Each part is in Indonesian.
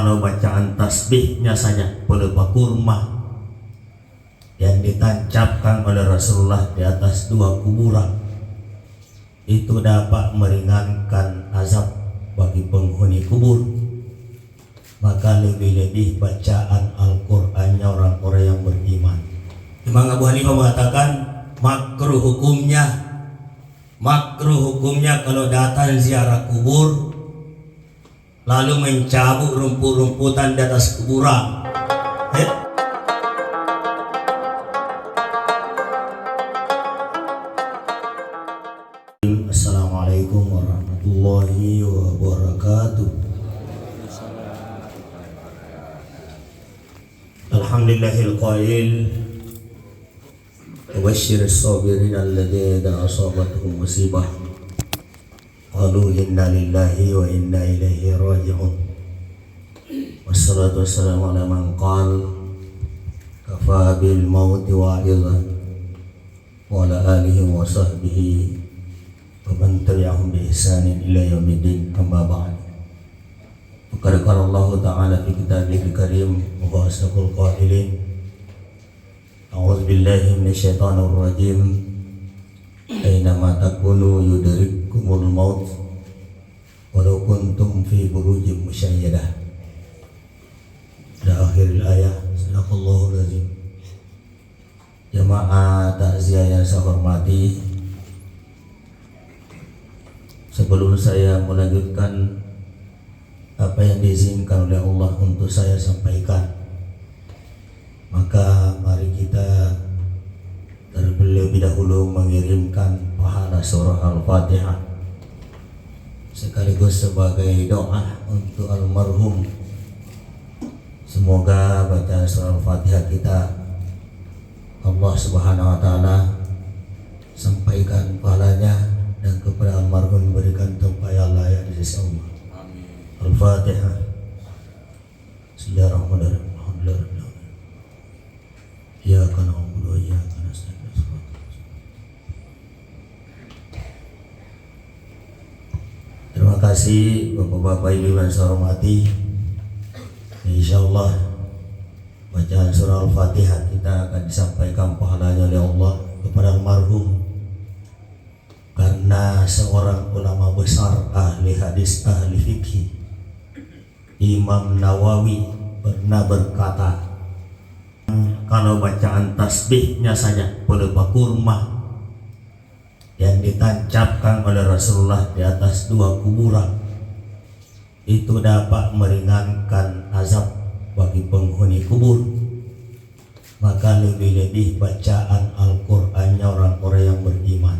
kalau bacaan tasbihnya saja pelepah kurma yang ditancapkan oleh Rasulullah di atas dua kuburan itu dapat meringankan azab bagi penghuni kubur, maka lebih-lebih bacaan Al-Qur'annya orang-orang yang beriman. Imam Abu Hanifah mengatakan makruh hukumnya kalau datang ziarah kubur lalu mencabut rumput-rumputan di atas kuburan. Assalamualaikum warahmatullahi wabarakatuh. Alhamdulillahil qail وبشر الصابرين الذين إذا أصابتهم مصيبة قالوا إنا لله وإنا إليه راجعون والصلاة والسلام على من قال كفى بالموت واعظا وعلى آله وصحبه ومن تبعهم بإحسان إلى يوم الدين أما بعد فقد قال الله تعالى في كتابه الكريم وهو أصدق القائلين أعوذ بالله من الشيطان الرجيم أينما تكونوا يدرككم الموت ولو كنتم في بروج مشيدة إلى آخر الآية. صدق الله العظيم. Jemaah takziah yang saya hormati, sebelum saya melanjutkan apa yang diizinkan oleh Allah untuk saya sampaikan, maka mari kita terlebih dahulu mengirimkan pahala surah Al-Fatihah sekaligus sebagai doa untuk almarhum. Semoga bacaan surah Al-Fatihah kita Allah Subhanahu wa taala sampaikan pahalanya dan kepada almarhum berikan tempat yang layak di sisi Allah. Amin. Al-Fatihah. Bismillahirrahmanirrahim. Iyyaka na'budu wa iyyaka nasta'in. Terima kasih Bapak-bapak Ibu yang saya hormati. Insyaallah bacaan surah Al-Fatihah kita akan disampaikan pahalanya oleh Allah kepada almarhum karena seorang ulama besar ahli hadis, ahli fikih, Imam Nawawi pernah berkata, kalau bacaan tasbihnya saja pelepah kurma yang ditancapkan oleh Rasulullah di atas dua kuburan itu dapat meringankan azab bagi penghuni kubur, maka lebih-lebih bacaan Al-Qur'annya orang-orang yang beriman.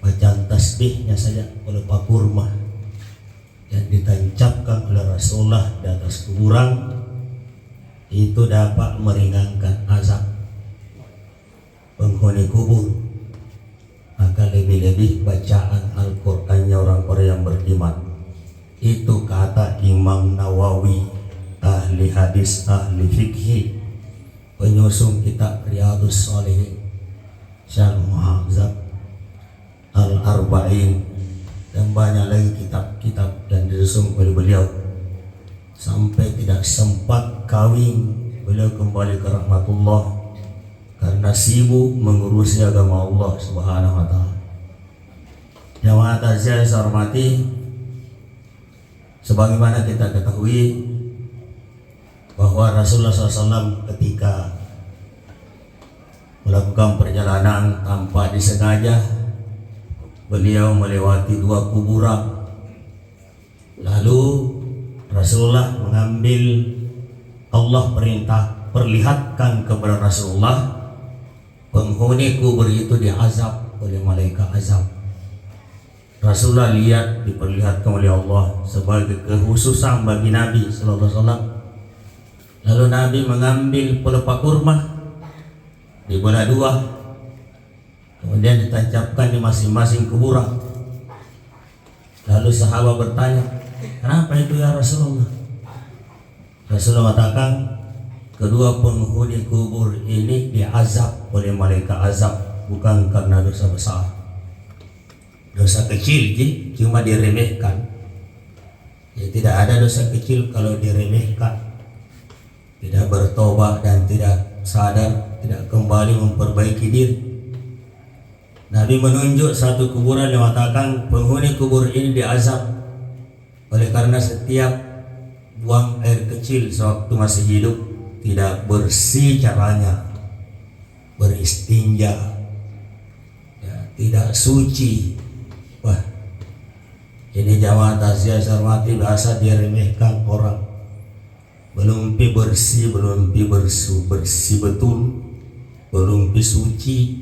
Bacaan tasbihnya saja pelepah kurma yang ditancapkan oleh Rasulullah di atas kuburan itu dapat meringankan azab penghuni kubur, maka lebih-lebih bacaan Al-Qur'annya orang-orang yang beriman. Itu kata Imam Nawawi, ahli hadis, ahli fikih, penyusun kitab Riyadhus Shalihin, Syarh Muhadzab, Al-Arba'in, dan banyak lagi kitab-kitab yang disusun oleh beliau. Sampai tidak sempat kawin, beliau kembali ke rahmatullah karena sibuk mengurusi agama Allah Subhanahu wa taala. Jamaah takziah saya hormati, sebagaimana kita ketahui bahwa Rasulullah SAW ketika melakukan perjalanan tanpa disengaja, beliau melewati dua kuburan. Lalu Rasulullah mengambil, Allah perlihatkan kepada Rasulullah penghuni kubur itu diazab oleh malaikat azab. Rasulullah lihat, diperlihatkan oleh Allah sebagai kekhususan bagi Nabi sallallahu alaihi wasallam. Lalu Nabi mengambil pelepah kurma, dibelah dua, kemudian ditancapkan di masing-masing kuburan. Lalu sahabat bertanya, kenapa itu ya Rasulullah? Rasulullah katakan, kedua penghuni kubur ini diazab oleh malaikat azab bukan karena dosa besar. Dosa kecil cuma diremehkan. Ya, tidak ada dosa kecil kalau diremehkan, tidak bertobat dan tidak sadar, tidak kembali memperbaiki diri. Nabi menunjuk satu kuburan yang mengatakan penghuni kubur ini diazab oleh karena setiap buang air kecil sewaktu masih hidup tidak bersih caranya beristinja, ya, tidak suci. Wah, ini jamaah takziah hormati bahasa diremehkan orang. Belum pi bersih, belum pi bersih betul, belum pi suci,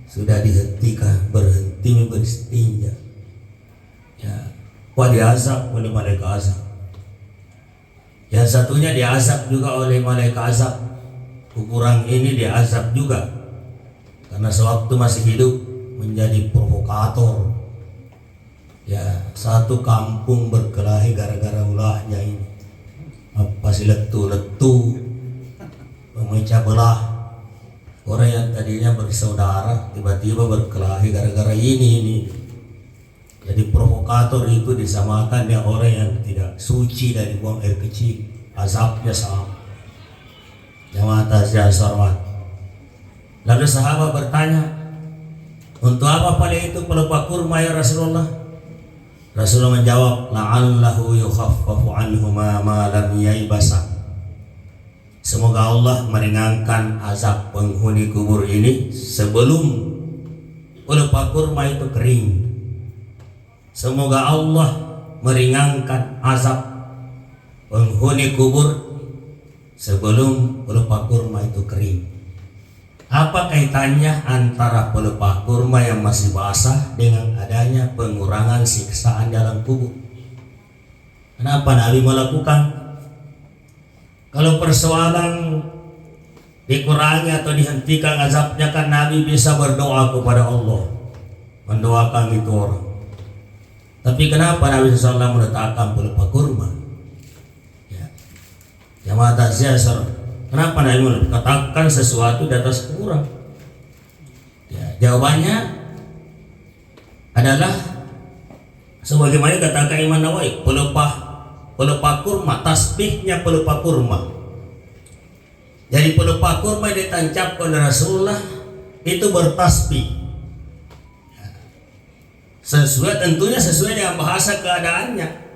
sudah dihentikan, berhenti beristinja. Ya, wah diazab oleh malaikat azab. Yang satunya diazab juga oleh malaikat azab. Kuburan ini diazab juga karena sewaktu masih hidup menjadi provokator. Ya, satu kampung berkelahi gara-gara ulahnya ini. Apa sih letu-letu, memecah belah. Orang yang tadinya bersaudara tiba-tiba berkelahi gara-gara ini. Jadi provokator itu disamakan dengan orang yang tidak suci dari buang air kecil, azabnya sama. Jamaah takziah hormat. Lalu sahabat bertanya, untuk apa pada itu pelupa kurma ya Rasulullah? Rasulullah menjawab, la'allahu yukhaffafu anhu ma lam yaibasa. Semoga Allah meringankan azab penghuni kubur ini sebelum pelupa kurma itu kering. Semoga Allah meringankan azab penghuni kubur sebelum pelupa kurma itu kering. Apa kaitannya antara pelupa kurma yang masih basah dengan adanya pengurangan siksaan dalam kubur? Kenapa Nabi melakukan? Kalau persoalan dikurangi atau dihentikan azabnya, kan Nabi bisa berdoa kepada Allah, mendoakan itu orang. Tapi kenapa Nabi SAW meletakkan pelupa kurma? Jamaah takziah, kenapa Nabi meletakkan sesuatu di atas kuburan? Ya, jawabannya adalah sebagaimana katakan Imam Nawawi, pelupa kurma, tasbihnya pelupa kurma. Jadi pelupa kurma yang ditancapkan oleh Rasulullah itu bertasbih. Tentunya sesuai dengan bahasa keadaannya.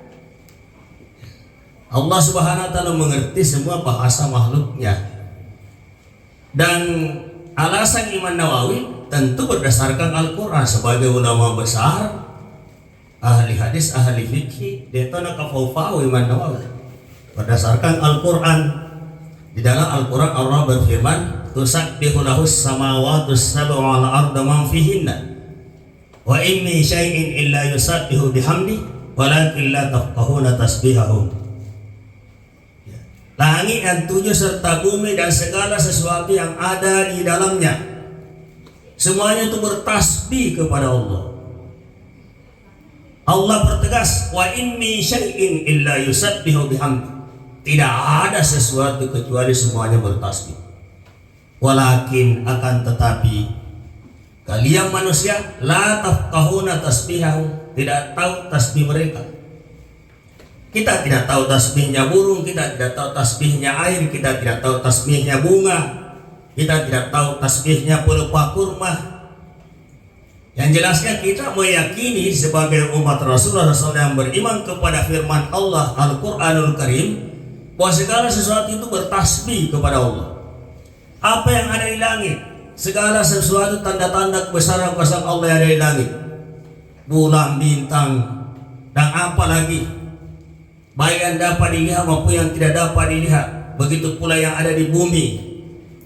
Allah Subhanahu wa taala mengerti semua bahasa makhluknya. Dan alasan Imam Nawawi tentu berdasarkan Al-Qur'an. Sebagai ulama besar, ahli hadis, ahli fikih, dia tahu kafau Imam Nawawi berdasarkan Al-Qur'an. Di dalam Al-Qur'an Allah berfirman, tusabbihu lahus samawati sab'u wal ardu man fihinna wa in min syai'in illa yusabbihu bihamdi walakin la tafqahuna tasbihahum. Langit dan tujuh serta bumi dan segala sesuatu yang ada di dalamnya, semuanya itu bertasbih kepada Allah. Allah bertegas, wa in min syai'in illa yusabbihu bihamdi. Tidak ada sesuatu kecuali semuanya bertasbih. Walakin akan tetapi kalian manusia la tafqahuna tasbihahum, tidak tahu tasbih mereka. Kita tidak tahu tasbihnya burung, kita tidak tahu tasbihnya air, kita tidak tahu tasbihnya bunga, kita tidak tahu tasbihnya pelupa kurma. Yang jelasnya kita meyakini sebagai umat Rasulullah SAW yang beriman kepada firman Allah Al-Quranul Karim, bahwa segala sesuatu itu bertasbih kepada Allah. Apa yang ada di langit, segala sesuatu tanda-tanda kebesaran kuasa Allah yang ada di langit, bulan, bintang, dan apa lagi, baik yang dapat dilihat maupun yang tidak dapat dilihat. Begitu pula yang ada di bumi,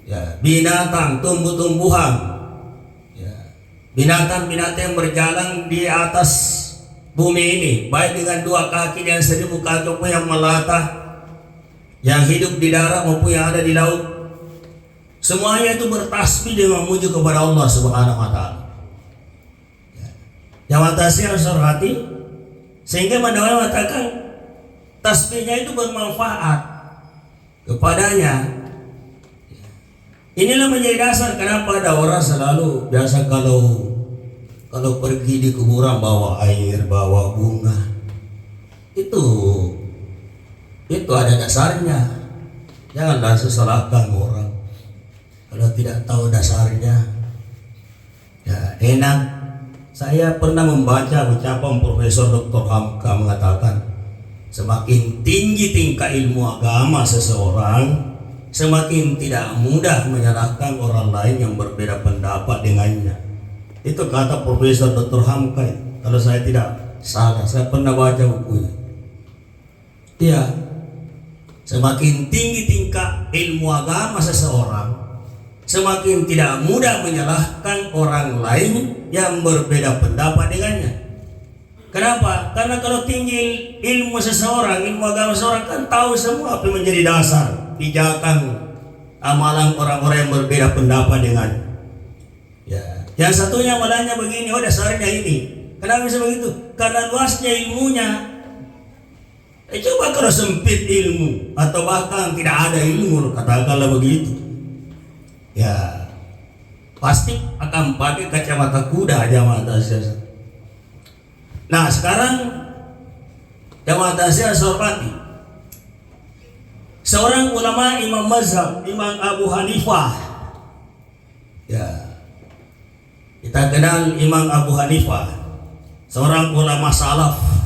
ya, binatang, tumbuh-tumbuhan, ya, binatang-binatang yang berjalan di atas bumi ini, baik dengan dua kaki dan 1000 kaki maupun yang melata, yang hidup di darat maupun yang ada di laut. Semuanya itu bertasbih dengan memuji kepada Allah Subhanahu wa taala. Yang atasnya harus hati, sehingga Nawawi mengatakan tasbihnya itu bermanfaat kepadanya. Inilah menjadi dasar kenapa ada orang selalu biasa kalau pergi di kuburan bawa air, bawa bunga. Itu Itu ada dasarnya. Janganlah sesalahkan orang kalau tidak tahu dasarnya. Ya enak. Saya pernah membaca ucapan Profesor Dr. Hamka mengatakan, semakin tinggi tingkat ilmu agama seseorang, semakin tidak mudah menyalahkan orang lain yang berbeda pendapat dengannya. Itu kata Profesor Dr. Hamka. Kalau saya tidak salah, saya pernah baca bukunya. Ya, semakin tinggi tingkat ilmu agama seseorang, semakin tidak mudah menyalahkan orang lain yang berbeda pendapat dengannya. Kenapa? Karena kalau tinggi ilmu seseorang, ilmu agama seseorang, kan tahu semua apa yang menjadi dasar pijakan amalan orang-orang yang berbeda pendapat dengannya. Ya, yang satunya malahnya begini, oh dasarnya ini. Kenapa bisa begitu? Karena luasnya ilmunya. Coba kalau sempit ilmu atau bahkan tidak ada ilmu, katakanlah begitu, ya pasti akan pakai kacamata kuda jamaah taziah. Nah sekarang jamaah taziah hormati, seorang ulama imam mazhab, Imam Abu Hanifah. Ya, kita kenal Imam Abu Hanifah, seorang ulama salaf.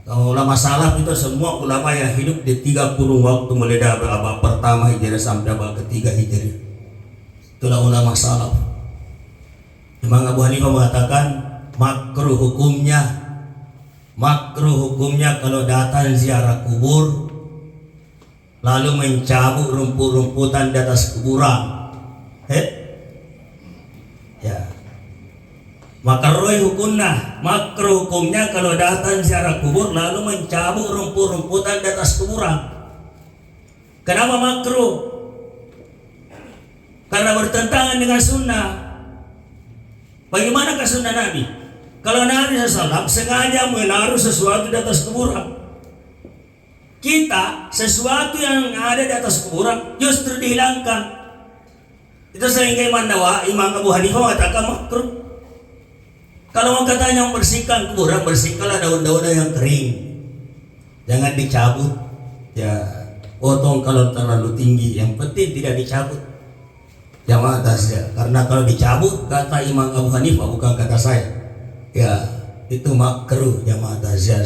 Kalau ulama salaf itu semua ulama yang hidup di 30 waktu mulai dari abad pertama Hijriah sampai abad ketiga Hijriah. Itulah ulama salaf. Imam Abu Hanifah mengatakan makruh hukumnya kalau datang ziarah kubur lalu mencabut rumput-rumputan di atas kuburan. Ya. Makruh hukumnya kalau datang ziarah kubur lalu mencabut rumput-rumputan di atas kuburan. Kenapa makruh? Karena bertentangan dengan sunnah. Bagaimanakah sunnah Nabi? Kalau Nabi SAW sengaja menaruh sesuatu di atas kuburan, kita sesuatu yang ada di atas kuburan justru dihilangkan. Itu sehingga Imam Abu Hanifah mengatakan makruh. Kalau mau katanya membersihkan kuburan, bersihkanlah daun-daunan yang kering, jangan dicabut. Ya, potong kalau terlalu tinggi, yang penting tidak dicabut. Jamaah taziah, karena kalau dicabut, kata Imam Abu Hanifah, bukan kata saya, ya itu makruh jamaah taziah.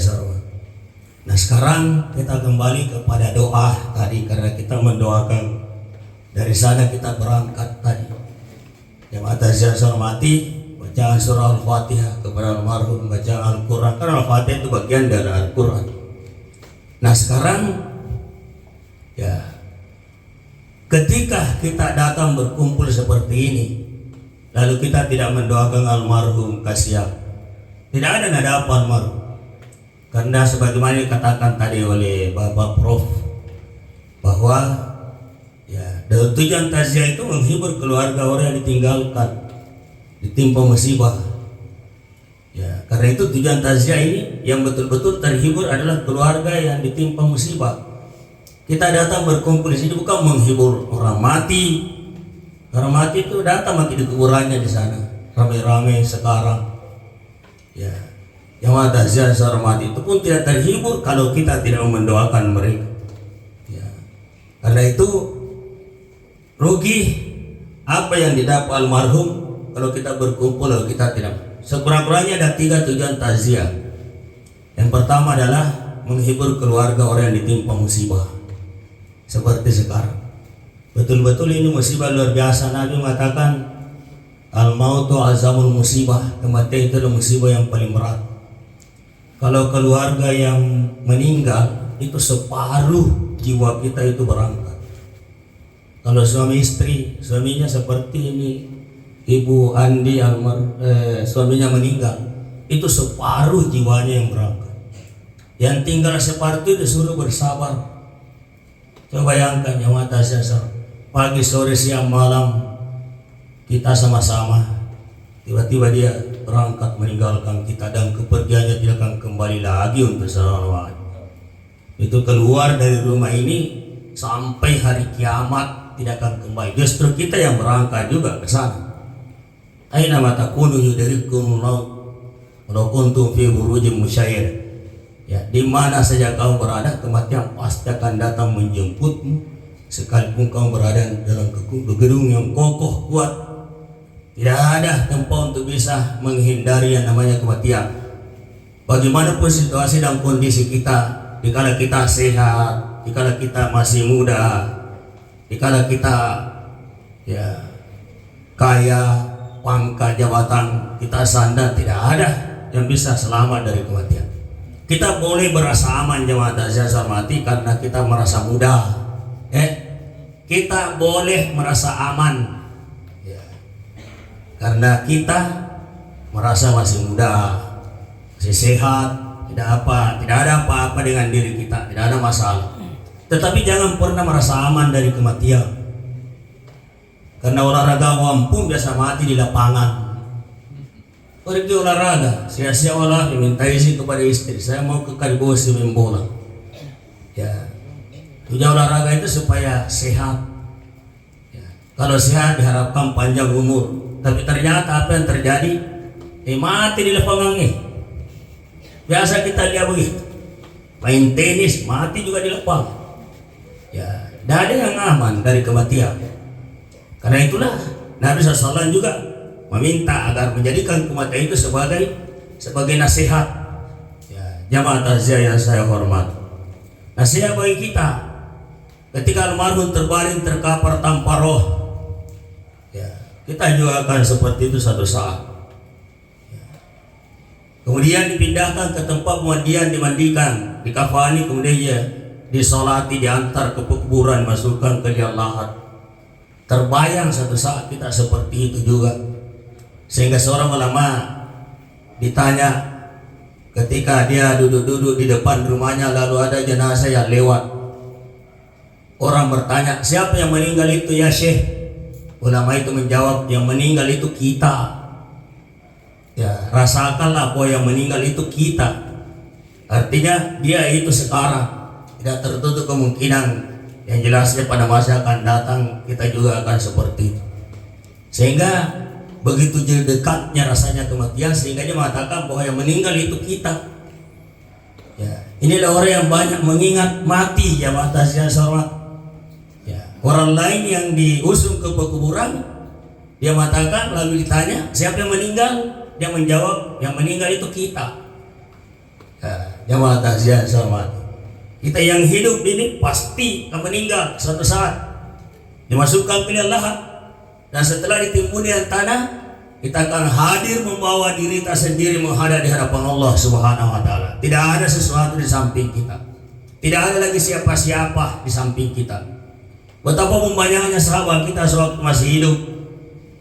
Nah sekarang kita kembali kepada doa tadi, karena kita mendoakan dari sana kita berangkat tadi. Jamaah taziah hormati, bacaan surah Al-Fatihah kepada almarhum, bacaan Al-Quran, karena Al-Fatihah itu bagian dari Al-Quran. Nah sekarang ya, ketika kita datang berkumpul seperti ini, lalu kita tidak mendoakan almarhum kasihan, tidak ada nada apa almarhum. Karena sebagaimana dikatakan tadi oleh Bapak Prof, bahwa ya tujuan taziah itu menghibur keluarga orang yang ditinggalkan, ditimpa musibah. Ya, karena itu tujuan taziah ini yang betul-betul terhibur adalah keluarga yang ditimpa musibah. Kita datang berkumpul di sini bukan menghibur orang mati. Orang mati itu datang mati di kuburannya di sana, ramai-ramai sekarang. Ya, yang ada taziah seorang mati itu pun tidak terhibur kalau kita tidak mendoakan mereka. Ya, karena itu rugi apa yang didapat almarhum kalau kita berkumpul lalu kita tidak. Sekurang-kurangnya ada 3 tujuan taziah. Yang pertama adalah menghibur keluarga orang yang ditimpa musibah. Seperti sekarang, betul-betul ini musibah luar biasa. Nabi mengatakan al-mautu azamul musibah, kematian itu adalah musibah yang paling berat. Kalau keluarga yang meninggal itu separuh jiwa kita itu berangkat. Kalau suami istri, suaminya seperti ini, Ibu Andi suaminya meninggal, itu separuh jiwanya yang berangkat. Yang tinggal separuh itu disuruh bersabar. Coba bayangkan ya mata saya, pagi sore siang malam kita sama-sama, tiba-tiba dia berangkat meninggalkan kita dan kepergiannya tidak akan kembali lagi untuk selama. Itu keluar dari rumah ini sampai hari kiamat tidak akan kembali. Justru kita yang berangkat juga ke sana. Aina ma takunu yudrikumul maut walau kuntum fi burujin musyayyad. Ya, di mana saja kau berada, kematian pasti akan datang menjemputmu, sekalipun kamu berada dalam gedung yang kokoh kuat. Tidak ada tempat untuk bisa menghindari yang namanya kematian. Bagaimanapun situasi dan kondisi kita, dikala kita sehat, dikala kita masih muda, dikala kita kaya, pangkat, jabatan, kita sadar tidak ada yang bisa selamat dari kematian. Kita boleh merasa aman jemaah takziah hormati karena kita merasa muda. Kita boleh merasa aman karena kita merasa masih muda, masih sehat, tidak ada apa-apa dengan diri kita, tidak ada masalah. Tetapi jangan pernah merasa aman dari kematian. Karena olahragawan pun biasa mati di lapangan. Pergi olahraga, sia-sia olah, minta izin kepada istri, saya mau ke Kalibosi main bola. Tujuan olahraga itu supaya sehat. Kalau sehat diharapkan panjang umur. Tapi ternyata apa yang terjadi? Mati di lapangan Biasa kita lihat begitu. Main tenis mati juga di lapangan. Tidak ada yang aman dari kematian. Karena itulah Nabi SAW juga meminta agar menjadikan kematian itu sebagai nasihat. Jamaah takziah yang saya hormat. Nasihat bagi kita ketika almarhum terbaring terkapar tanpa roh. Kita juga akan seperti itu suatu saat. Kemudian dipindahkan ke tempat pemandian, dimandikan, dikafani, kemudian disolati, diantar ke kuburan, masukkan ke liang lahat. Terbayang satu saat kita seperti itu juga. Sehingga seorang ulama ditanya ketika dia duduk-duduk di depan rumahnya, lalu ada jenazah yang lewat. Orang bertanya, siapa yang meninggal itu ya Syekh? Ulama itu menjawab, yang meninggal itu kita. Rasakanlah bahwa yang meninggal itu kita. Artinya dia itu sekarang. Tidak tertutup kemungkinan yang jelasnya pada masa akan datang kita juga akan seperti itu. Sehingga begitu dekatnya rasanya kematian, sehingga dia mengatakan bahwa yang meninggal itu kita. Inilah orang yang banyak mengingat mati, jamaah takziah hormat. Orang lain yang diusung ke kuburan, dia mengatakan, lalu ditanya siapa yang meninggal, dia menjawab yang meninggal itu kita. Jamaah takziah hormat. Kita yang hidup ini pasti akan meninggal suatu saat, dimasukkan ke liang lahat, dan setelah ditimbun dengan tanah, kita akan hadir membawa diri kita sendiri menghadap di hadapan Allah Subhanahu wa Ta'ala. Tidak ada sesuatu di samping kita, tidak ada lagi siapa-siapa di samping kita. Betapapun banyaknya sahabat kita sewaktu masih hidup,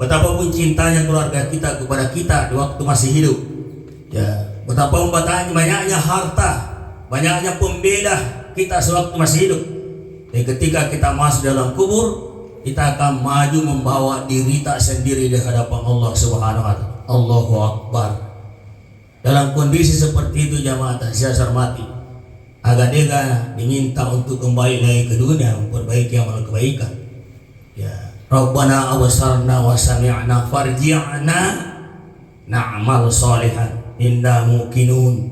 betapapun cintanya keluarga kita kepada kita di waktu masih hidup, betapapun banyaknya harta, banyaknya pembela kita sewaktu masih hidup, dan ketika kita masuk dalam kubur, kita akan maju membawa diri tak sendiri di hadapan Allah Subhanahu wa Ta'ala. Allahu Akbar. Dalam kondisi seperti itu jamaah takziah hormati, agar dia diminta untuk kembali lagi ke dunia memperbaiki amal kebaikan. Rabbana absarna wa sami'na farji'na na'mal sholihan inna muqinun.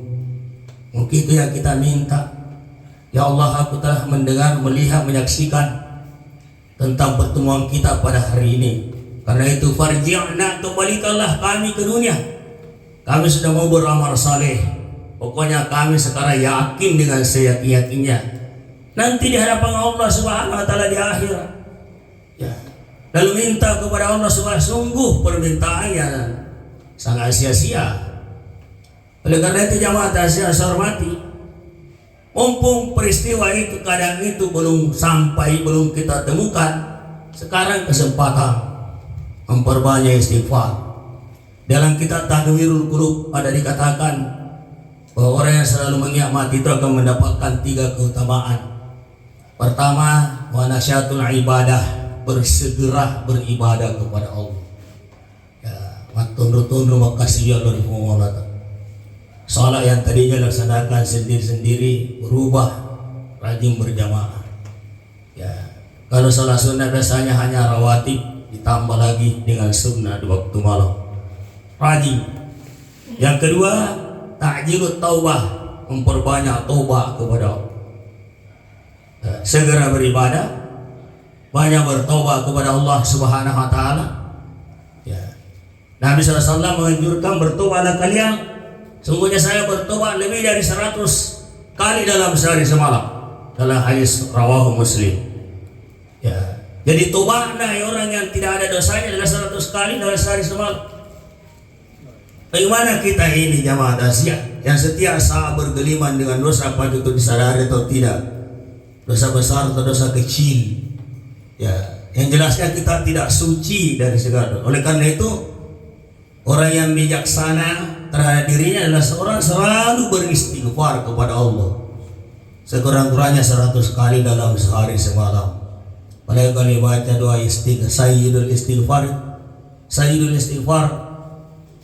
Mungkin itu yang kita minta. Ya Allah, aku telah mendengar, melihat, menyaksikan tentang pertemuan kita pada hari ini. Karena itu farji'na, kembalikanlah kami ke dunia. Kami sudah mau beramal saleh. Pokoknya kami sekarang yakin dengan seyakin-yakinnya nanti di hadapan Allah Subhanahu wa Ta'ala di akhirat. Lalu minta kepada Allah Subhanahu, sungguh permintaannya sangat sia-sia. Oleh karena itu jamaah takziah hormati, mumpung peristiwa itu, keadaan itu belum sampai, belum kita temukan, sekarang kesempatan memperbanyak istighfar. Dalam kitab Tanwirul Qulub ada dikatakan bahwa orang yang selalu mengingat mati itu akan mendapatkan 3 keutamaan. Pertama, wa nasyatul ibadah, bersegera beribadah kepada Allah. Matundu makasih ya Allah. Salat yang tadinya laksanakan sendiri-sendiri berubah rajin berjamaah. Kalau salat sunnah biasanya hanya rawatib, ditambah lagi dengan sunnah di waktu malam. Rajin. Yang kedua, ta'jilut taubah, memperbanyak taubat kepada Allah. segera beribadah, banyak bertobat kepada Allah Subhanahu wa taala. Ya. Nabi SAW menganjurkan bertobatlah kalian. Sungguhnya saya bertobat lebih dari 100 kali dalam sehari semalam. Dalam hadis rawahu Muslim. Ya. Jadi tobatlah orang yang tidak ada dosanya adalah 100 kali dalam sehari semalam. Bagaimana kita ini jamaah dasyat yang setiap saat bergeliman dengan dosa, apa itu disadari atau tidak, dosa besar atau dosa kecil, ya, yang jelasnya kita tidak suci dari segala dosa. Oleh karena itu orang yang bijaksana terhadap dirinya adalah seorang selalu beristighfar kepada Allah sekurang-kurangnya 100 kali dalam sehari semalam. Apalagi kalau baca doa Sayyidul Istighfar, Sayyidul Istighfar,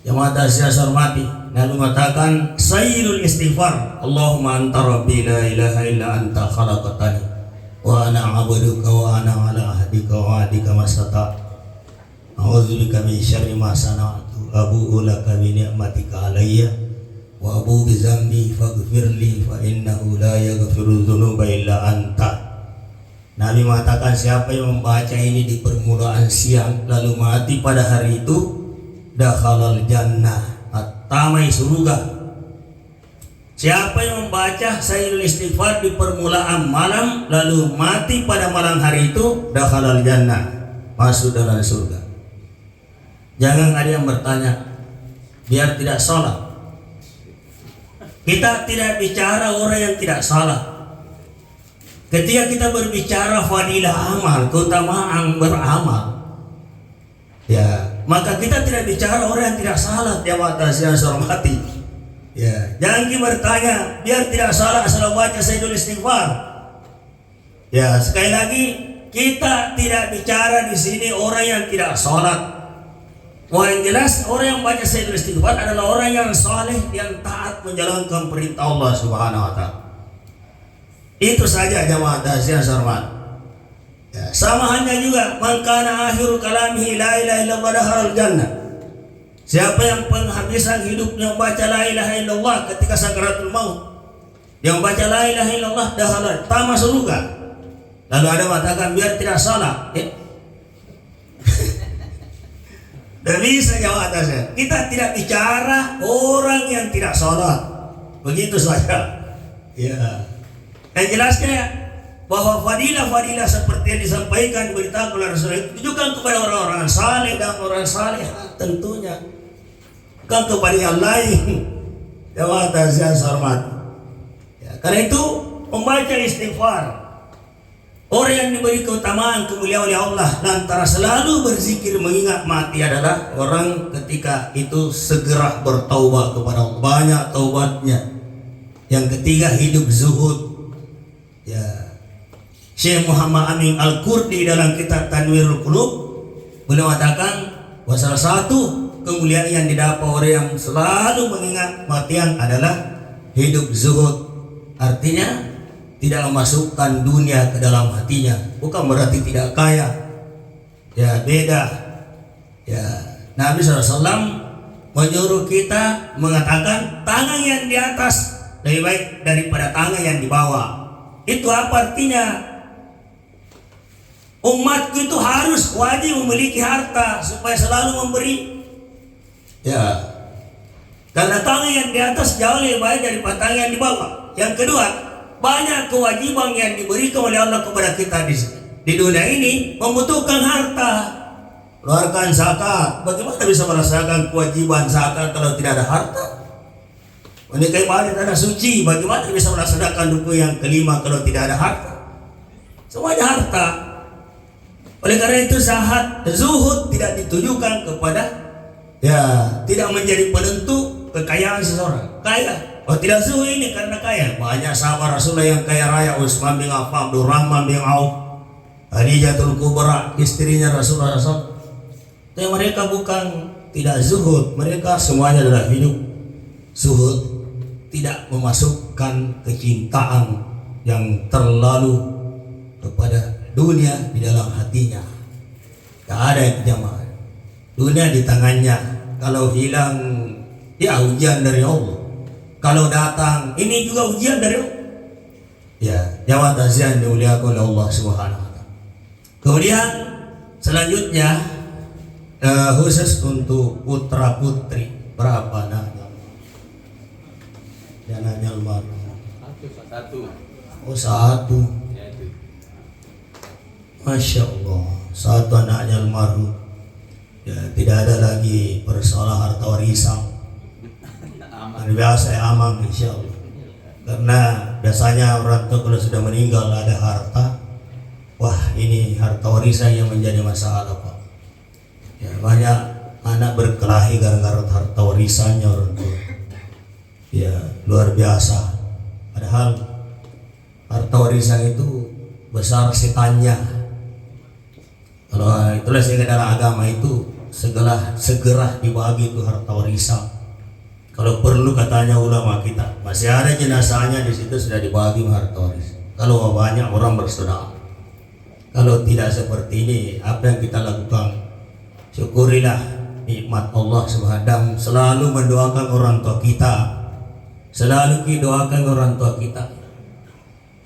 jamaah dasyat hormati, Nabi mengatakan Sayyidul Istighfar, Allahumma anta rabbi la ilaha illa anta khalaqtani wa ana 'abduka wa ana 'ala ahdika wa wa'dika masata'. A'udzubika min syarri ma sana'tu, abu'u laka bi ni'matika 'alayya wa abu'u bi dzambi faghfirli fa innahu la yaghfiru dzunuba illa anta. Nabi mengatakan siapa yang membaca ini di permulaan siang lalu mati pada hari itu, dakhalal jannah, tamai surga. Siapa yang membaca Sayyidul Istighfar di permulaan malam lalu mati pada malam hari itu, dakhalal jannah, masuk dalam surga. Jangan ada yang bertanya biar tidak salah. Kita tidak bicara orang yang tidak salah. Ketika kita berbicara fadilah amal, keutamaan beramal, ya, maka kita tidak bicara orang yang tidak salah, jamaah dasyat hormati. Ya, jangan kita bertanya biar tidak salah asal baca Sayyidul Istighfar. Ya, sekali lagi kita tidak bicara di sini orang yang tidak salat. Wah, yang jelas orang yang baca Sayyidul Istighfar adalah orang yang saleh, yang taat menjalankan perintah Allah Subhanahu wa taala. Itu saja jamaah dasyat hormati. Ya, sama hanya juga man kana akhiru kalamihi la ilaha illallah dakhalal jannah. Siapa yang penghabisan hidupnya membaca la ilaha illallah ketika sakaratul maut, yang membaca la ilaha illallah dakhalal, tamas surga. Lalu ada mengatakan biar tidak salah. Dan bisa jamaah dasyat. Kita tidak bicara orang yang tidak salat. Begitu saja. Ya. Yang jelasnya bahwa fadilah-fadilah seperti yang disampaikan diberitakan oleh Rasulullah itu ditujukan kepada orang-orang saleh dan orang saleh tentunya, bukan kepada yang lain. Jamaah dasyat hormat. Ya, karena itu membaca istighfar, orang yang diberi keutamaan kemuliaan oleh Allah lantaran selalu berzikir mengingat mati adalah orang ketika itu segera bertaubat kepada Allah, banyak taubatnya. Yang ketiga hidup zuhud. Ya, Syekh Muhammad Amin Al-Qurdi dalam kitab Tanwirul Qulub beliau mengatakan bahwa salah satu kemuliaan yang didapat orang yang selalu mengingat kematian adalah hidup zuhud. Artinya tidak memasukkan dunia ke dalam hatinya. Bukan berarti tidak kaya. Ya, beda. Ya, Nabi SAW menyuruh kita mengatakan tangan yang di atas lebih baik daripada tangan yang di bawah. Itu apa artinya? Umatku itu harus wajib memiliki harta supaya selalu memberi. Ya, karena tangan yang di atas jauh lebih baik daripada tangan yang di bawah. Yang kedua, banyak kewajiban yang diberikan oleh Allah kepada kita di dunia ini membutuhkan harta. Keluarkan zakat. Bagaimana bisa merasakan kewajiban zakat kalau tidak ada harta? Menikahi wanita tanah suci, bagaimana bisa melaksanakan rukun yang kelima kalau tidak ada harta? Semuanya harta. Oleh karena itu zuhud tidak ditujukan kepada, ya, tidak menjadi penentu kekayaan seseorang. Kaya, oh tidak zuhud ini karena kaya. Banyak sahabat Rasulullah yang kaya raya, Utsman bin Affan, Abdurrahman bin Auf, Khadijatul Kubra, istrinya Rasulullah SAW. Tapi mereka bukan tidak zuhud, mereka semuanya adalah hidup zuhud. Tidak memasukkan kecintaan yang terlalu kepada dunia di dalam hatinya. Tidak ada yang jamaah. Dunia di tangannya. Kalau hilang, ya ujian dari Allah. Kalau datang, ini juga ujian dari Allah. Ya, jamaah takziah dimuliakan oleh Allah Subhanahu wa taala. Kemudian selanjutnya khusus untuk putra putri berapa anaknya? Anaknya almarhum. Satu. Oh, satu. Masya Allah, satu anaknya almarhum. Ya, tidak ada lagi persoalan harta warisan. Biasa ya, aman insya Allah. Karena biasanya orang tua kalau sudah meninggal ada harta, wah ini harta warisan yang menjadi masalah Pak. Ya, banyak anak berkelahi gara-gara harta warisannya orang tua. Ya, luar biasa. Padahal harta warisan itu besar setannya. Kalau itulah sehingga dalam agama itu segera dibagi itu harta warisan. Kalau perlu katanya ulama kita, masih ada jenazahnya di situ sudah dibagi harta warisan. Kalau banyak orang bersaudara. Kalau tidak seperti ini, apa yang kita lakukan? Syukurilah nikmat Allah Subhanahu. Selalu mendoakan orang tua kita. Selalu doakan orang tua kita.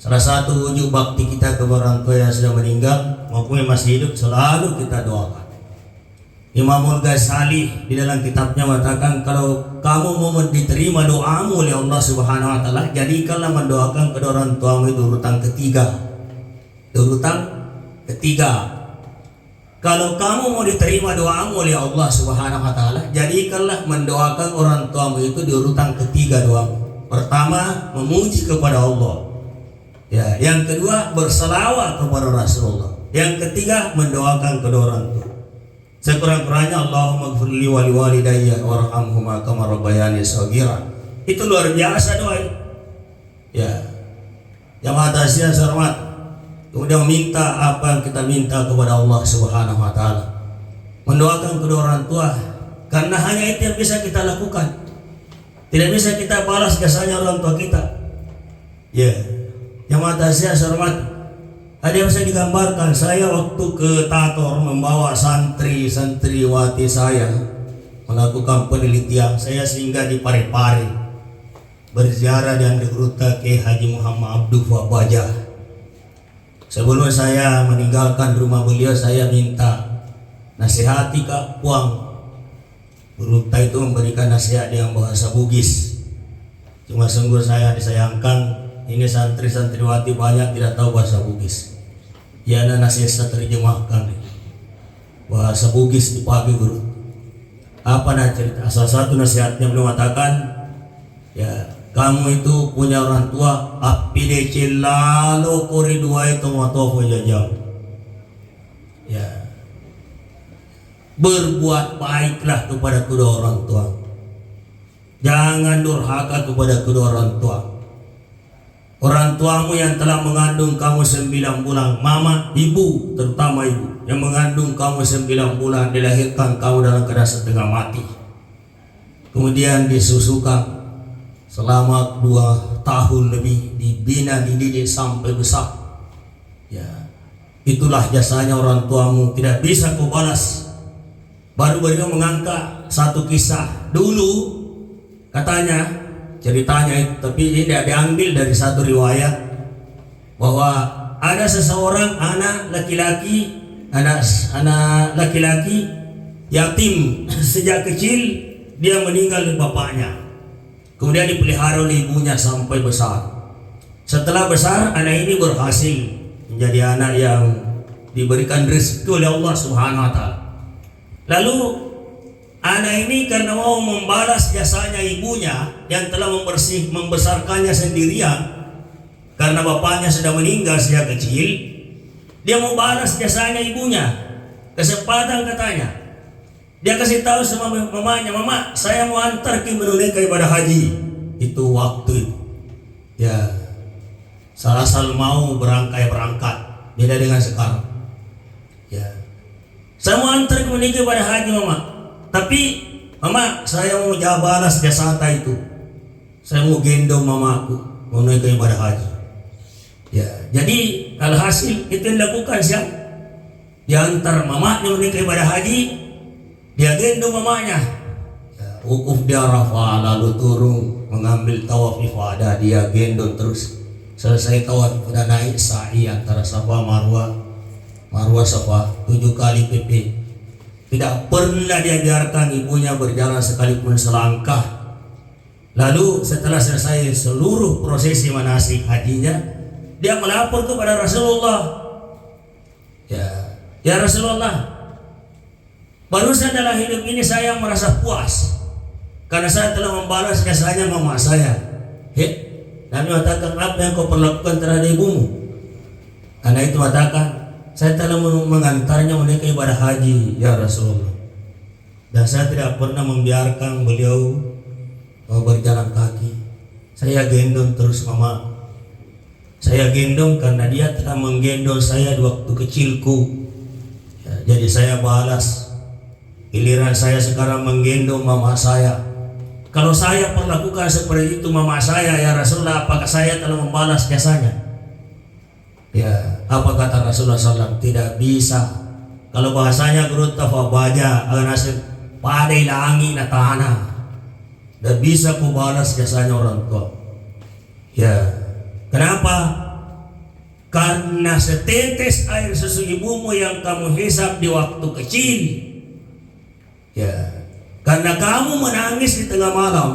Salah satu wujud bakti kita kepada orang tua yang sudah meninggal maupun yang masih hidup, selalu kita doakan. Imam Ghazali di dalam kitabnya mengatakan, kalau kamu mau diterima doamu oleh Allah Subhanahu wa taala, jadikanlah mendoakan kedua orang tuamu itu urutan ketiga. Urutan ketiga. Kalau kamu mau diterima doamu oleh Allah Subhanahu wa taala, jadikanlah mendoakan orang tuamu itu di urutan ketiga doamu. Pertama, memuji kepada Allah. Ya, yang kedua berselawat kepada Rasulullah. Yang ketiga mendoakan kedua orang tua. Sekurang-kurangnya Allahumma ighfirli wa liwalidayya warhamhuma kama rabbayani shaghira. Itu luar biasa doa. Ya. Jamaah tasya hormat. Kemudian meminta apa yang kita minta kepada Allah Subhanahu wa taala. Mendoakan kedua orang tua karena hanya itu yang bisa kita lakukan. Tidak bisa kita balas jasanya orang tua kita. Ya. Jamaah tasya hormat. Ada yang bisa digambarkan, saya waktu ke Tator membawa santri-santriwati saya melakukan penelitian. Saya singgah di Parepare, berziarah dan diuruta ke Haji Muhammad Abdul Wabajah. Sebelum saya meninggalkan rumah beliau, saya minta nasihati Kak Puang. Beruta itu memberikan nasihat dengan bahasa Bugis. Cuma sungguh saya disayangkan, ini santri-santriwati banyak tidak tahu bahasa Bugis. Ya, ada nasihat terjemahkan bahasa Bugis di pagi guru. Apa nak cerita? Salah satu nasihatnya beliau mengatakan, ya kamu itu punya orang tua, api dece lalu kori dua itu matofu jajang. Ya, berbuat baiklah kepada kedua orang tua. Jangan durhaka kepada kedua orang tua. Orang tuamu yang telah mengandung kamu 9 bulan, mama, ibu, terutama ibu yang mengandung kamu 9 bulan, dilahirkan kamu dalam keadaan setengah mati. Kemudian disusukan selama 2 tahun lebih, dibina, dididik sampai besar. Ya, itulah jasanya orang tuamu, tidak bisa kau balas. Baru beliau mengangkat satu kisah dulu, katanya. Ceritanya itu, tapi ini tidak diambil dari satu riwayat bahwa ada seseorang anak laki-laki yatim sejak kecil, dia meninggal bapaknya. Kemudian dipelihara oleh ibunya sampai besar. Setelah besar, anak ini berhasil menjadi anak yang diberikan rezeki oleh Allah Subhanahu wa taala. Lalu anak ini karena mau membalas jasanya ibunya yang telah membesarkannya sendirian, karena bapaknya sudah meninggal sejak kecil, dia mau balas jasanya ibunya. Kesempatan katanya, dia kasih tahu sama mamanya, mama saya mau antar ke menunaikan ibadah haji. Itu waktu itu, ya salah mau berangkat, beda dengan sekarang. Ya, saya mau antar ke menunaikan ibadah haji mama. Tapi mama saya mau balas jasa itu. Saya mau gendong mamaku mau naik ke ibadah haji. Ya, jadi alhasil itu yang dilakukan siapa? Dia antar mamanya menaik ke ibadah haji, dia gendong mamanya. Ya, wukuf di Arafah, lalu turun mengambil tawaf ifadah, dia gendong terus. selesai tawaf udah naik sa'i antara Safa Marwah Safa 7 kali PP. Tidak pernah dia biarkan ibunya berjalan sekalipun selangkah. Lalu setelah selesai seluruh prosesi manasik hajinya, dia melapor kepada Rasulullah, ya Rasulullah, barusan dalam hidup ini saya merasa puas karena saya telah membalas jasanya mama saya. Nabi mengatakan, apa yang kau perlakukan terhadap ibumu? Anak itu mengatakan, saya telah mengantarnya menaiki ibadah haji ya Rasulullah, dan saya tidak pernah membiarkan beliau berjalan kaki. Saya gendong terus mama. Saya gendong karena dia telah menggendong saya di waktu kecilku. Jadi saya balas. Giliran saya sekarang menggendong mama saya. Kalau saya perlakukan seperti itu mama saya ya Rasulullah, apakah saya telah membalas jasanya? Ya, apa kata Rasulullah SAW? Tidak bisa. Kalau bahasanya guru tafabaja nasib padai langi na tanah, dan bisa ku balas jasanya orang tua. Ya, kenapa? Karena setetes air susu ibumu yang kamu hisap di waktu kecil, ya, karena kamu menangis di tengah malam,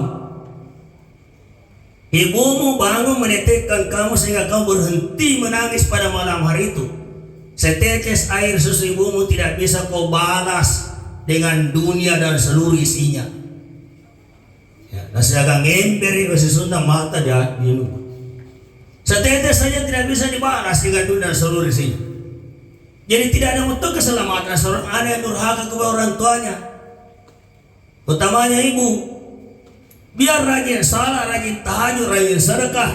ibumu bangun menetekkan kamu sehingga kamu berhenti menangis pada malam hari itu. Setetes air susu ibumu tidak bisa kau balas dengan dunia dan seluruh isinya. Ya, nasi agang emberi sesunda mata dia minum. Setetes saja tidak bisa dibalas dengan dunia dan seluruh isinya. Jadi tidak ada untuk keselamatan seorang anak yang durhaka kepada orang tuanya, utamanya ibu. Biar rajin salat, rajin tahajud, rajin sedekah,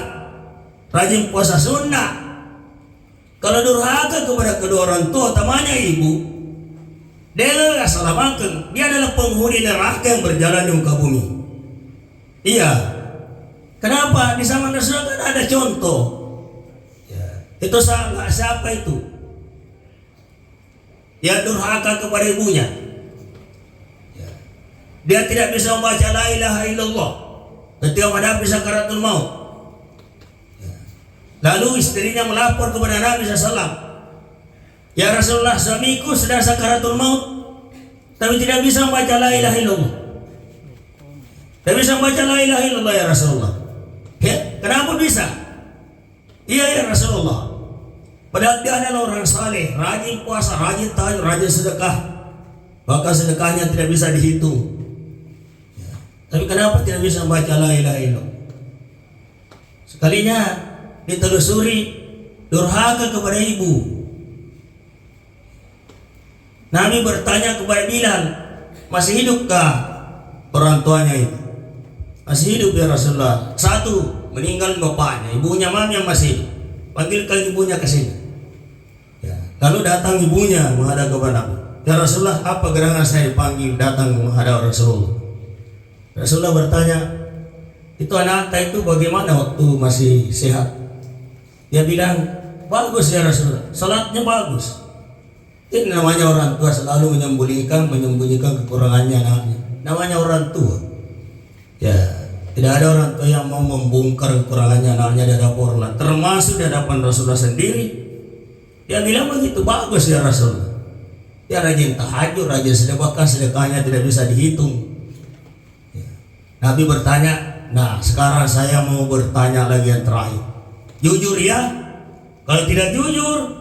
rajin puasa sunnah. Kalau durhaka kepada kedua orang tua, utamanya ibu, dia adalah salah makan. Dia adalah penghuni neraka yang berjalan di muka bumi. Iya. Kenapa? Di zaman Rasulullah kan ada contoh. Ya. Itu salah siapa itu? Dia durhaka kepada ibunya. Dia tidak bisa membaca la ilaha illallah ketika menghadapi sakaratul maut. Lalu istrinya melapor kepada Nabi SAW, ya Rasulullah, suamiku sedang sakaratul maut tapi tidak bisa membaca la ilaha illallah. Tidak bisa membaca la ilaha illallah ya Rasulullah. Ya, kenapa bisa? Iya ya Rasulullah, padahal dia adalah orang saleh, rajin puasa, rajin tahajud, rajin sedekah, bahkan sedekahnya tidak bisa dihitung. Tapi kenapa tidak bisa membaca la ilaha illallah? Sekalinya ditelusuri durhaka kepada ibu. Nabi bertanya kepada Bilal, masih hidupkah orang tuanya itu? Masih hidup ya Rasulullah. Satu, meninggal bapaknya, ibunya mami yang masih hidup. Panggilkan ibunya ke sini. Ya. Lalu datang ibunya menghadap kepada Nabi. Ya Rasulullah, apa gerangan saya dipanggil datang menghadap Rasulullah? Rasulullah bertanya, itu anak itu bagaimana waktu masih sehat? Dia bilang, bagus ya Rasulullah, salatnya bagus. Ini namanya orang tua selalu menyembunyikan kekurangannya anaknya. Namanya orang tua. Ya, tidak ada orang tua yang mau membongkar kekurangannya anaknya di hadapan Allah, termasuk di hadapan Rasulullah sendiri. Dia bilang begitu, bagus ya Rasulullah. Dia rajin tahajud, rajin sedekah, bahkan sedekahnya tidak bisa dihitung. Nabi bertanya, nah sekarang saya mau bertanya lagi yang terakhir. Jujur ya, kalau tidak jujur,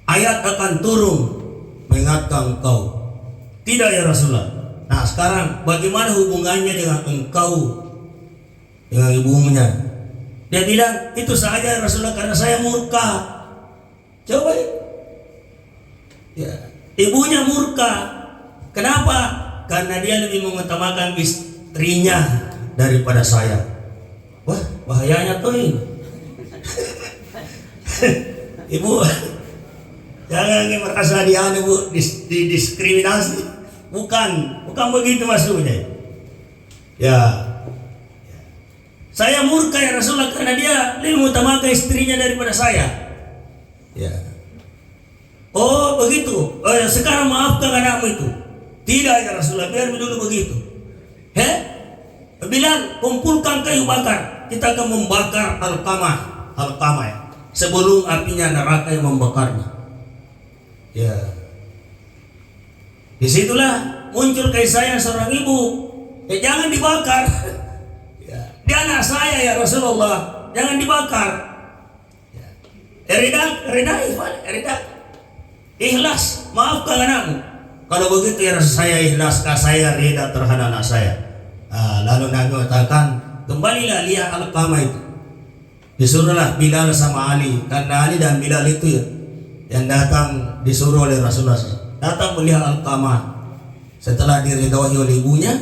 ayat akan turun mengingatkan engkau. Tidak ya Rasulullah. Nah sekarang bagaimana hubungannya dengan engkau, dengan ibunya? Dia bilang, itu saja Rasulullah karena saya murka. Coba ya, ibunya murka. Kenapa? Karena dia lebih mengutamakan istrinya daripada saya. Wah, bahayanya tuh ini. Ibu, jangan merasa dia didiskriminasi. Bukan begitu maksudnya. Ya, saya murka ya Rasulullah karena dia lebih mengutamakan istrinya daripada saya. Ya. Oh begitu. Oh, ya, sekarang maafkan anakmu itu. Tidak ya Rasulullah, biar dulu begitu. Bilal, kumpulkan kayu bakar. Kita akan membakar Alqamah. Alqamah ya, sebelum apinya neraka yang membakarnya. Ya, disitulah muncul kisah saya seorang ibu, jangan dibakar. Ya, dia anak saya ya Rasulullah, jangan dibakar. Ya. Rida, ikhlas, maafkan anakmu. Kalau begitu ya Rasul, saya ikhlas, saya rida terhadap anak saya. Lalu Nabi mengatakan, kembalilah lihat Alqamah itu. Disuruhlah Bilal sama Ali, karena Ali dan Bilal itu ya yang datang disuruh oleh Rasulullah, datang melihat Alqamah. Setelah diridhoi oleh ibunya,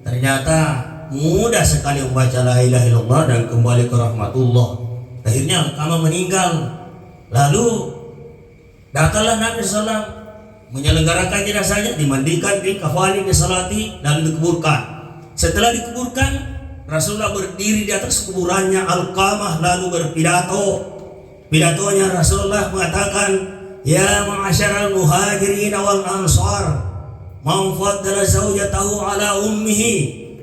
ternyata mudah sekali membaca la ilaha illallah dan kembali ke rahmatullah. Akhirnya Alqamah meninggal. Lalu datanglah Nabi SAW menyelenggarakan jenazahnya, dimandikan, dikafani, disalati, lalu dikuburkan. Setelah dikuburkan, Rasulullah berdiri di atas kuburannya Alqamah lalu berpidato. Pidatonya Rasulullah mengatakan, ya ma'asyaral muhajirin wal ansar, man faddala zawjatahu ala ummihi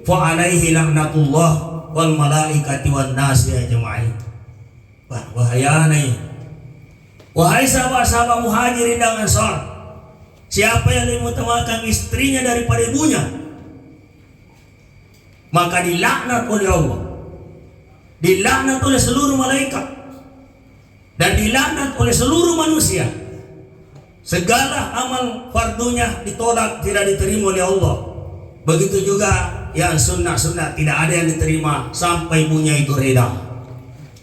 fa alaihi laknatullah wal malaikati wan nasi ajma'in. Wahai sahabat-sahabat muhajirin dan ansar, siapa yang lebih mengutamakan istrinya daripada ibunya, maka dilaknat oleh Allah, dilaknat oleh seluruh malaikat, dan dilaknat oleh seluruh manusia. Segala amal fardunya ditolak, tidak diterima oleh Allah. Begitu juga yang sunnah-sunnah tidak ada yang diterima sampai ibunya itu reda.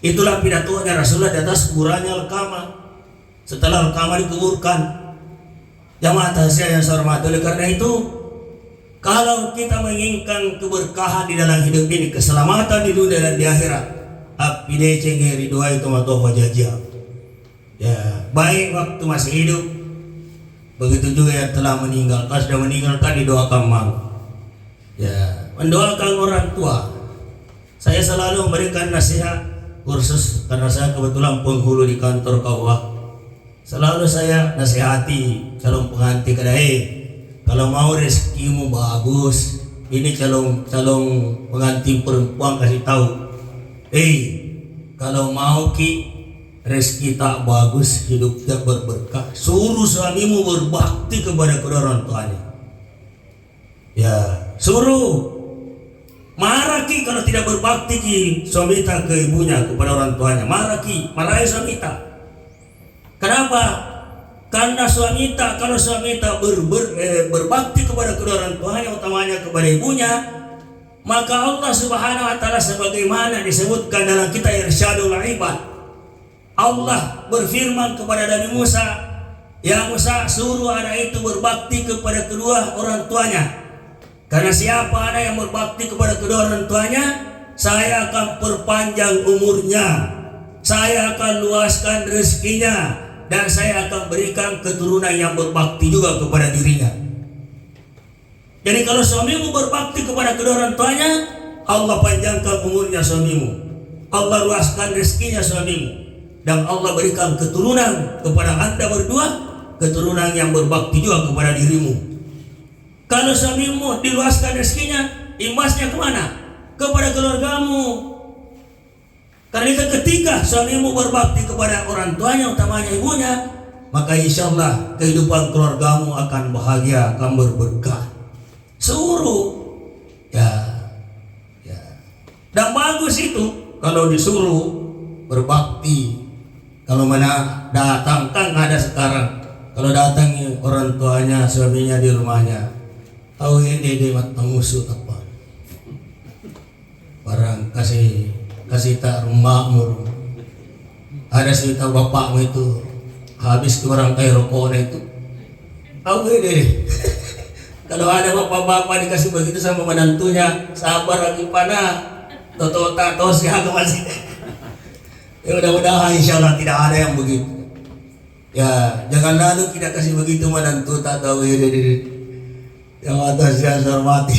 Itulah pidatonya Rasulullah di atas kuburannya Alqamah. Setelah Alqamah dikuburkan, jamaah tasya yang saya hormati, oleh karena itu, kalau kita menginginkan keberkahan di dalam hidup ini, keselamatan di dunia dan di akhirat, apile cenge ridua itu matofa jajah. Ya, baik waktu masih hidup, begitu juga yang telah meninggal. Kalau sudah meninggalkan, didoakan malu. Ya, mendoakan orang tua. Saya selalu memberikan nasihat kursus karena saya kebetulan penghulu di kantor KUA. Selalu saya nasihati calon pengantin, kalau mau rezekimu bagus, ini calon pengantin perempuan kasih tahu, kalau mau rezeki tak bagus, hidup tak berberkah, suruh suamimu berbakti kepada kedua orang tuanya. Ya, suruh. Marah kalau tidak berbakti suami tak ke ibunya, kepada orang tuanya. Marah marahi suami tak. Kenapa? Karena kalau suami tak berbakti kepada kedua orang tuanya, utamanya kepada ibunya, maka Allah Subhanahu wa taala sebagaimana disebutkan dalam kitab Irsyadul Ibad, Allah berfirman kepada Nabi Musa, ya Musa, suruh anak itu berbakti kepada kedua orang tuanya. Karena siapa anak yang berbakti kepada kedua orang tuanya, saya akan perpanjang umurnya, saya akan luaskan rezekinya, dan saya akan berikan keturunan yang berbakti juga kepada dirinya. Jadi kalau suamimu berbakti kepada kedua orang tuanya, Allah panjangkan umurnya suamimu, Allah luaskan rezekinya suamimu, dan Allah berikan keturunan kepada anda berdua, keturunan yang berbakti juga kepada dirimu. Kalau suamimu diluaskan rezekinya, imbasnya kemana? Kepada keluargamu. Karena itu ketika suamimu berbakti kepada orang tuanya, utamanya ibunya, maka insya Allah kehidupan keluargamu akan bahagia, akan berberkah. Suruh, ya. Dan bagus itu kalau disuruh berbakti. Kalau mana datang, kan ada sekarang. Kalau datang orang tuanya, suaminya di rumahnya, tahu ini dia matang musuh apa? Barang kasih tak rumahmu, ada cerita bapakmu itu habis ke orang kaya rokoknya itu, tahu ini. Kalau ada bapak-bapak dikasih begitu sama menantunya, sabar lagi panah, tos ya masih. Ya mudah-mudahan insya Allah tidak ada yang begitu. Ya jangan lalu tidak kasih begitu menantu, tak tahu ini. Yang atas yang hormati,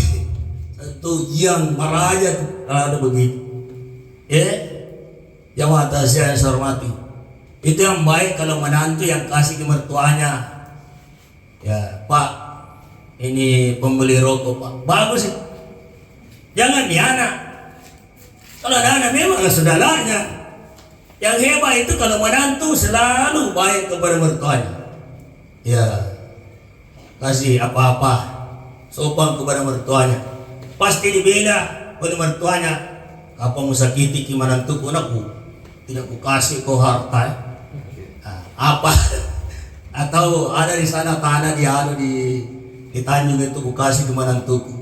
itu yang marah aja kalau ada begitu. Yang atas yang hormati, itu yang baik kalau menantu yang kasih ke mertuanya. Ya Pak, ini pembeli rokok Pak, bagus itu. Jangan di anak. Kalau ada anak memang saudaranya. Yang hebat itu kalau menantu selalu baik kepada mertuanya. Ya, kasih apa-apa, sopan kepada mertuanya. Pasti dibela oleh mertuanya. Apa mau sakiti ki menantuku, aku tidak ku kasih kau harta. Apa? Atau ada di sana tanah di Tanjung itu ku kasih ke menantuku.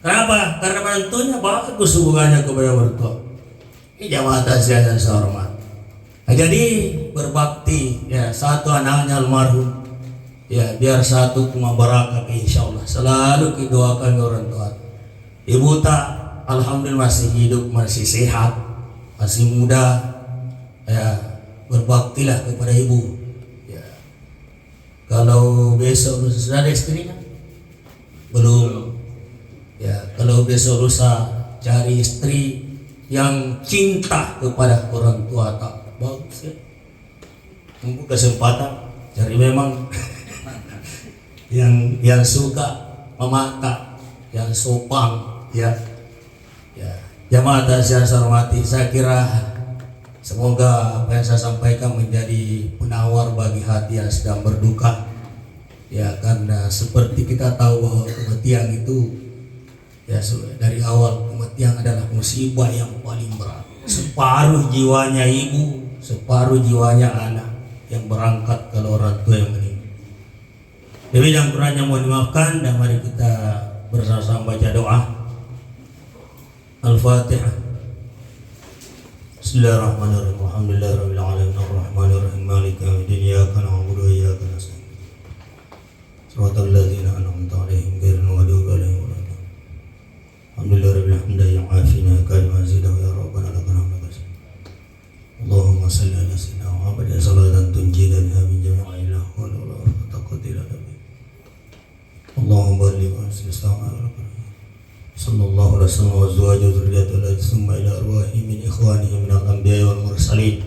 Kenapa? Karena menantunya bagus hubungannya kepada mertua. Ini jamaah tasya yang saya hormat. Nah, jadi berbakti ya, satu anaknya almarhum ya, biar satu kuma barakah insyaallah. Selalu didoakan orang tua. Ibu tak alhamdulillah masih hidup, masih sehat, masih muda ya, berbaktilah kepada ibu ya. Kalau besok sudah ada istrinya? Belum. Ya, kalau besok lusa cari istri yang cinta kepada orang tua, tak bagus ya. Tunggu kesempatan cari memang yang suka memata, yang sopan ya. Ya, jamaah tasya saya hormati, saya kira semoga apa yang saya sampaikan menjadi penawar bagi hati yang sedang berduka. Ya, karena seperti kita tahu bahwa kematian itu ya, dari awal kematian adalah musibah yang paling berat. Separuh jiwanya ibu, separuh jiwanya anak yang berangkat kalau orang tua yang meninggal. Lebih dan kurangnya mohon dimaafkan, dan mari kita bersama-sama baca doa. Al-Fatihah. Bismillahirrahmanirrahim. Alhamdulillahirabbil alamin arrahmanirrahim maliki yaumiddin iyyaka na'budu wa iyyaka nasta'in. Shiratal ladzina an'amta 'alaihim ghairil maghdubi 'alaihim waladdallin. Alhamdulillahirabbil hamdan yang afina kalma zidah ya rabbana lakal hamdu katsir. Allahumma shalli ala sayyidina Muhammad salatan tunjina biha min jami'il ahwal wal taqdira nabi. Allahumma baligh wa sallallahu sallallahu alaihi wasallam wa azwajuhu dzurriyyatuhu allati summa ila arwahi min ikhwanihi min al-anbiya'i wal mursalin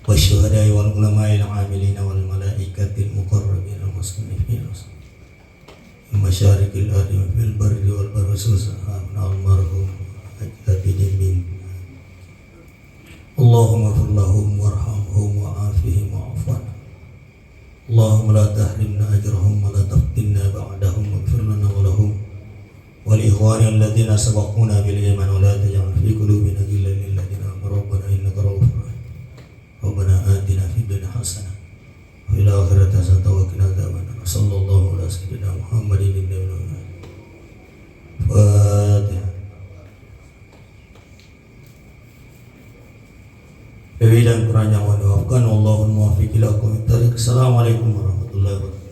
wasyuhada'i wal ulama'i al-'amilin wal malaikatil muqarrabin wal muslimin masyarikil ardi fil barri wal bahri subhana al-marhum ajabidin min. Allahumma fir lahum warhamhum wa afihim wa afwan. Allahumma la tahrimna ajrahum wa la taftinna ba'dahum waghfir lana wa lahum wal ikhwani alladhina sabaquna bil iman wa la taj'al fi qulubina ghillan lil ladzina amanu rabbana innaka ra'ufur rahim. Rabbana atina fid dunya hasanah wa fil akhirati hasanah wa qina adzabannar. Sallallahu ala sayyidina Muhammadin Fatihah. Lebih dan kurangnya mohon dimaafkan. Wallahul muwaffiq ila aqwamit thoriq. Assalamualaikum warahmatullahi wabarakatuh.